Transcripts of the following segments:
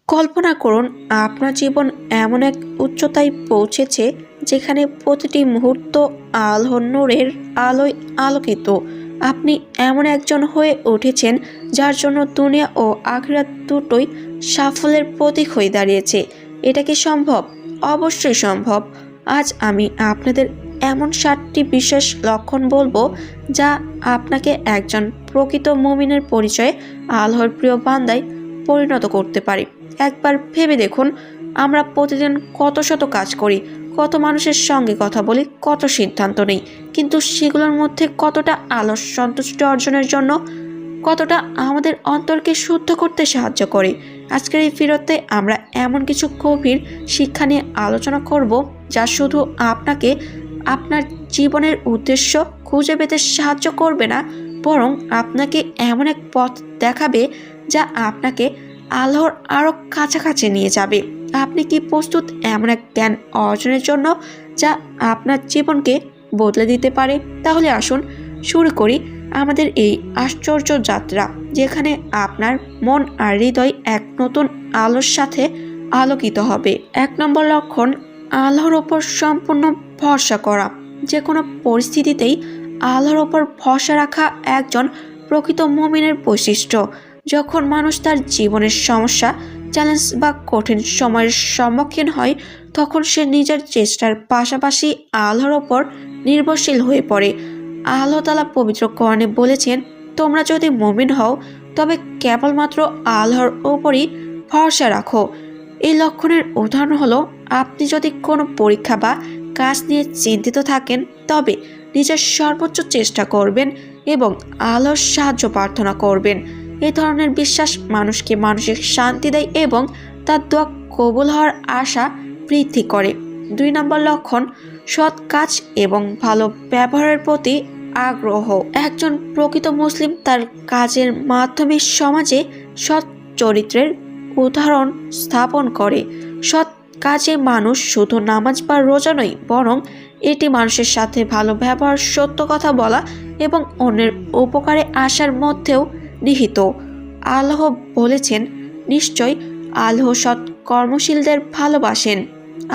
কল্পনা করুন আপনার জীবন এমন এক উচ্চতায় পৌঁছেছে যেখানে প্রতিটি মুহূর্ত আলোর নূরের আলোয় আলোকিত। আপনি এমন একজন হয়ে উঠেছেন যার জন্য দুনিয়া ও আখিরাত দুটোই সাফল্যের প্রতীক হয়ে দাঁড়িয়েছে। এটা কি সম্ভব? অবশ্যই সম্ভব। আজ আমি আপনাদের এমন 7টি বিশেষ লক্ষণ বলবো যা আপনাকে একজন প্রকৃত মুমিনের পরিচয়ে আল্লাহর প্রিয় বান্দায় পরিণত করতে পারে। একবার ভেবে দেখুন, আমরা প্রতিদিন কত শত কাজ করি, কত মানুষের সঙ্গে কথা বলি, কত সিদ্ধান্ত নেই, কিন্তু সেগুলোর মধ্যে কতটা আলস সন্তুষ্টি অর্জনের জন্য, কতটা আমাদের অন্তরকে শুদ্ধ করতে সাহায্য করে। আজকের এই ভিডিওতে আমরা এমন কিছু গভীর শিক্ষা নিয়ে আলোচনা করব যা শুধু আপনাকে আপনার জীবনের উদ্দেশ্য খুঁজে পেতে সাহায্য করবে না, বরং আপনাকে এমন এক পথ দেখাবে যা আপনাকে আল্লাহর আরও কাছাকাছি নিয়ে যাবে। আপনি কি প্রস্তুত এমন এক জ্ঞান অর্জনের জন্য যা আপনার জীবনকে বদলে দিতে পারে? তাহলে আসুন শুরু করি আমাদের এই আশ্চর্য যাত্রা, যেখানে আপনার মন আর হৃদয় এক নতুন আলোর সাথে আলোকিত হবে। 1 নম্বর লক্ষণ, আল্লাহর ওপর সম্পূর্ণ ভরসা করা। যে কোনো পরিস্থিতিতেই আল্লাহর ওপর ভরসা রাখা একজন প্রকৃত মুমিনের বৈশিষ্ট্য। যখন মানুষ তার জীবনের সমস্যা, চ্যালেঞ্জ বা কঠিন সময়ের সম্মুখীন হয়, তখন সে নিজের চেষ্টার পাশাপাশি আল্লাহর ওপর নির্ভরশীল হয়ে পড়ে। আল্লাহ তাআলা পবিত্র কোরআনে বলেছেন, তোমরা যদি মুমিন হও তবে কেবলমাত্র আল্লাহর ওপরই ভরসা রাখো। এই লক্ষণের উদাহরণ হলো, আপনি যদি কোনো পরীক্ষা বা কাজ নিয়ে চিন্তিত থাকেন তবে নিজের সর্বোচ্চ চেষ্টা করবেন এবং আল্লাহর সাহায্য প্রার্থনা করবেন। এই ধরনের বিশ্বাস মানুষকে মানসিক শান্তি দেয় এবং তার দোয়া কবুল হওয়ার আশা বৃদ্ধি করে। 2 নম্বর লক্ষণ, সৎ কাজ এবং ভালো ব্যবহারের প্রতি আগ্রহ। একজন প্রকৃত মুসলিম তার কাজের মাধ্যমে সমাজে সৎ চরিত্রের উদাহরণ স্থাপন করে। সৎ কাজে মানুষ শুধু নামাজ বা রোজা নয়, বরং এটি মানুষের সাথে ভালো ব্যবহার, সত্য কথা বলা এবং অন্যের উপকারে আসার মধ্যেও নিহিত। আল্লাহ বলেছেন, নিশ্চয় আল্লাহ সৎ কর্মশীলদের ভালোবাসেন।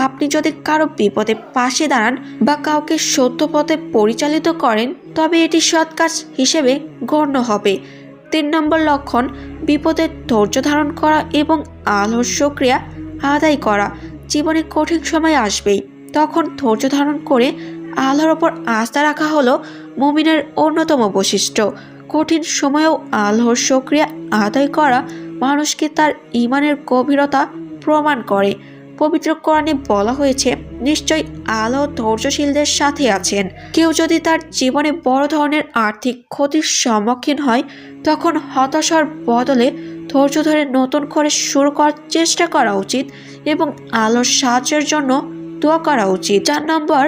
আপনি যদি কারো বিপদে পাশে দাঁড়ান বা কাউকে সত্য পথে পরিচালিত করেন তবে এটি সৎ কাজ হিসেবে গণ্য হবে। 3 নম্বর লক্ষণ, বিপদে ধৈর্য ধারণ করা এবং আল্লাহর শুকরিয়া আদায় করা। জীবনে কঠিন সময় আসবেই, তখন ধৈর্য ধারণ করে আল্লাহর ওপর আস্থা রাখা হলো মুমিনের অন্যতম বৈশিষ্ট্য। কঠিন সময়েও আল্লাহর শুকরিয়া আদায় করা মানুষকে তার ঈমানের গভীরতা প্রমাণ করে। পবিত্র কোরআনে বলা হয়েছে, নিশ্চয়ই আল্লাহ ধৈর্যশীলদের সাথে আছেন। কেউ যদি তার জীবনে বড় ধরনের আর্থিক ক্ষতির সম্মুখীন হয়, তখন হতাশার বদলে ধৈর্য ধরে নতুন করে শুরু করার চেষ্টা করা উচিত এবং আল্লাহর সাহায্যের জন্য দোয়া করা উচিত। 4 নম্বর,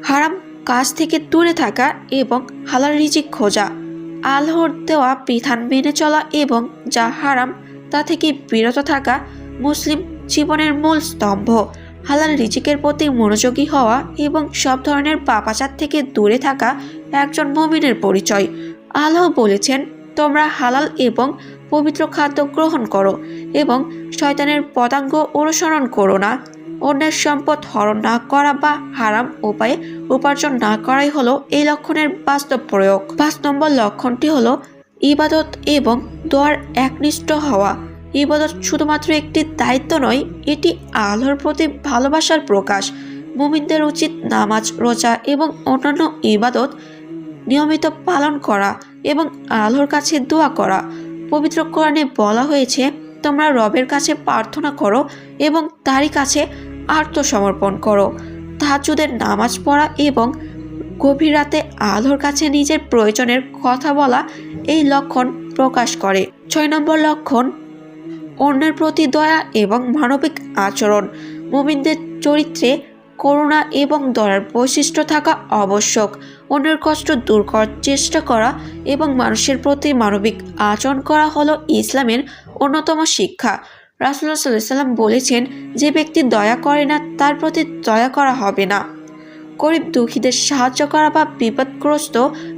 হারাম কাজ থেকে দূরে থাকা এবং হালাল রিজিক খোঁজা। আল্লাহর দেওয়া বিধান মেনে চলা এবং যা হারাম তা থেকে বিরত থাকা মুসলিম জীবনের মূল স্তম্ভ। হালাল রিজিকের প্রতি মনোযোগী হওয়া এবং সব ধরনের পাপাচার থেকে দূরে থাকা একজন মুমিনের পরিচয়। আল্লাহ বলেছেন, তোমরা হালাল এবং পবিত্র খাদ্য গ্রহণ করো এবং শয়তানের পদাঙ্গ অনুসরণ করো না। অন্যের সম্পদ হরণ না করা বা হারাম উপায়ে উপার্জন না করাই হলো এই লক্ষণের বাস্তব প্রয়োগ। 5 নম্বর লক্ষণটি হলো ইবাদত এবং দোয়ার একনিষ্ঠ হওয়া। ইবাদত শুধুমাত্র একটি দায়িত্ব নয়, এটি আল্লাহর প্রতি ভালোবাসার প্রকাশ। মুমিনদের উচিত নামাজ, রোজা এবং অন্যান্য ইবাদত নিয়মিত পালন করা এবং আল্লাহর কাছে দোয়া করা। পবিত্র কোরআনে বলা হয়েছে, তোমরা রবের কাছে প্রার্থনা করো এবং তারই কাছে আত্মসমর্পণ করো। তাহাজ্জুদের নামাজ পড়া এবং গভীর রাতে আল্লাহর কাছে নিজের প্রয়োজনের কথা বলা এই লক্ষণ প্রকাশ করে। 6 নম্বর লক্ষণ, অন্যের প্রতি দয়া এবং মানবিক আচরণ। মুমিনদের চরিত্রে করুণা এবং দয়ার বৈশিষ্ট্য থাকা আবশ্যক। অন্যের কষ্ট দূর করার চেষ্টা করা এবং মানুষের প্রতি মানবিক আচরণ করা হলো ইসলামের অন্যতম শিক্ষা। রাসূলুল্লাহ সাল্লাল্লাহু আলাইহি ওয়াসাল্লাম বলেছেন, যে ব্যক্তি দয়া করে না তার প্রতি দয়া করা হবে না। গরিব দুঃখীদের সাহায্য করা বা বিপদগ্রস্ত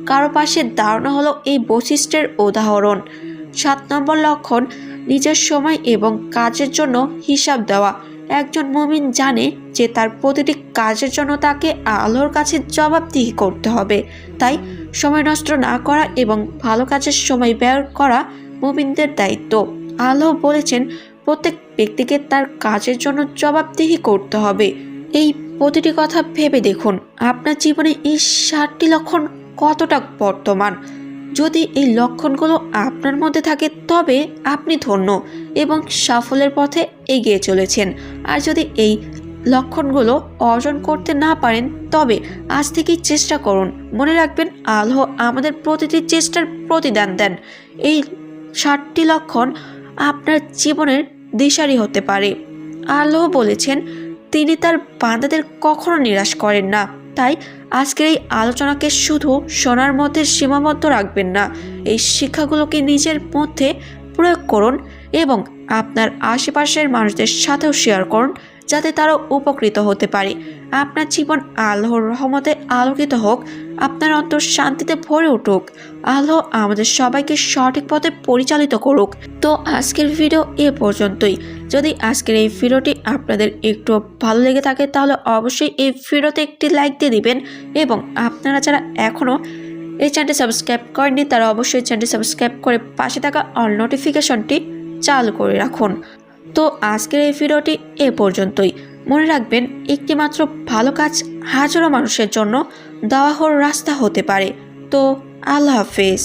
কারো পাশে দাঁড়ানো হলো এই বৈশিষ্ট্যের উদাহরণ। 7 নম্বর লক্ষণ নিজের সময় এবং কাজের জন্য হিসাব দেওয়া। একজন মুমিন জানে যে তার প্রতিটি কাজের জন্য তাকে আল্লাহর কাছে জবাবদিহি করতে হবে, তাই সময় নষ্ট না করা এবং ভালো কাজের সময় ব্যয় করা মুমিনদের দায়িত্ব। আল্লাহ বলেছেন প্রত্যেক ব্যক্তিকে তার কাজের জন্য জবাবদিহি করতে হবে। এই প্রতিটি কথা ভেবে দেখুন আপনার জীবনে এই 7টি লক্ষণ কতটা বর্তমান। যদি এই লক্ষণগুলো আপনার মধ্যে থাকে তবে আপনি ধন্য এবং সাফল্যের পথে এগিয়ে চলেছেন। আর যদি এই লক্ষণগুলো অর্জন করতে না পারেন তবে আজ থেকেই চেষ্টা করুন। মনে রাখবেন আল্লাহ আমাদের প্রতিটি চেষ্টার প্রতিদান দেন। এই 7টি লক্ষণ আপনার জীবনের দিশারি হতে পারে। আল্লাহ বলেছেন তিনি তার বান্দাদের কখনো নিরাশ করেন না। তাই আজকের এই আলোচনাকে শুধু শোনার মধ্যে সীমাবদ্ধ রাখবেন না, এই শিক্ষাগুলোকে নিজের মধ্যে প্রয়োগ করুন এবং আপনার আশেপাশের মানুষদের সাথেও শেয়ার করুন যাতে তারাও উপকৃত হতে পারে। আপনার জীবন আল্লাহর রহমতে আলোকিত হোক, আপনার অন্তর শান্তিতে ভরে উঠুক। আল্লাহ আমাদের সবাইকে সঠিক পথে পরিচালিত করুক। তো আজকের ভিডিও এ পর্যন্তই। যদি আজকের এই ভিডিওটি আপনাদের একটু ভালো লেগে থাকে তাহলে অবশ্যই এই ভিডিওতে একটি লাইক দিয়ে দিবেন এবং আপনারা যারা এখনও এই চ্যানেলটি সাবস্ক্রাইব করেননি তারা অবশ্যই চ্যানেলটি সাবস্ক্রাইব করে পাশে থাকা অল নোটিফিকেশনটি চালু করে রাখুন। তো আজকের এই ভিডিওটি এ পর্যন্তই। মনে রাখবেন একটি মাত্র ভালো কাজ হাজারো মানুষের জন্য দাওয়াহর রাস্তা হতে পারে। তো আল্লাহ হাফেজ।